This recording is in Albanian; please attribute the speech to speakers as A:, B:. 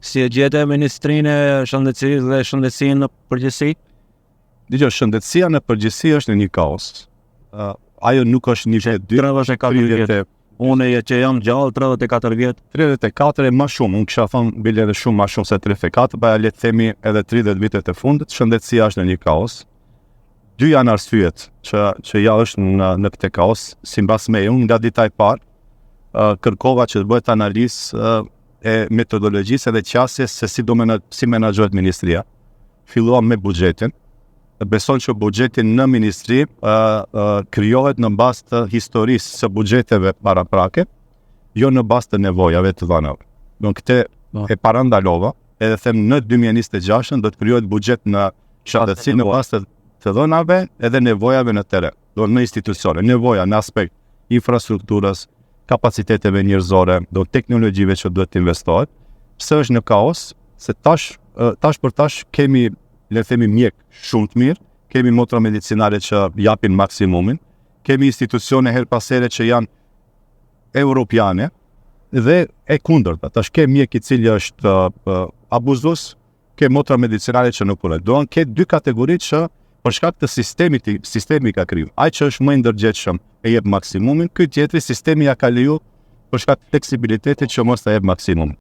A: Si e gjete Ministrinë e Shëndetësisë dhe shëndetësinë në përgjithësi?
B: Dgjoj, shëndetësia në përgjithësi është në një kaos. Ajo nuk është një
A: 34 vjet. Unë që jam gjallë 34 vjet.
B: 34 e më shumë, unë kisha thënë bile edhe shumë më shumë se 34, pa le të themi edhe 30 vitet e fundit, shëndetësia është në një kaos. Dy janë arsyet që ja është në këtë kaos, sipas meje, unë nga dita e parë kërkova që të bëhet analizë e metodologjisë edhe qasjes se si menaxhohet ministria. Filluam me buxhetin. Beson që buxheti në ministri krijohet në bazë të historisë së buxheteve paraprake, jo në bazë të nevojave të dhënave. Do këtë e parandalova, edhe them në 2026 do të krijohet buxhet në shëndetësi në bazë të dhënave edhe nevojave në teren, do në institucione, nevoja në aspekt infrastrukturës, kapaciteteve njerëzore, do teknologjive që duhet të investohet. Pse është në kaos? Se tash për tash kemi, le të themi, mjek shumë të mirë, kemi motra medicinale që japin maksimumin, kemi institucione her pas here që janë europiane dhe e kundërta. Tash ke mjek i cili është abuzues, ke motra medicinale që nuk punojnë. Do ke dy kategori që për shkak të sistemi ka kriju. Ai që është më i ndërgjegjshëm e jep maksimumin, ky tjetri sistemi ja ka leju për shkak të fleksibilitetit që mos ta jep maksimumin.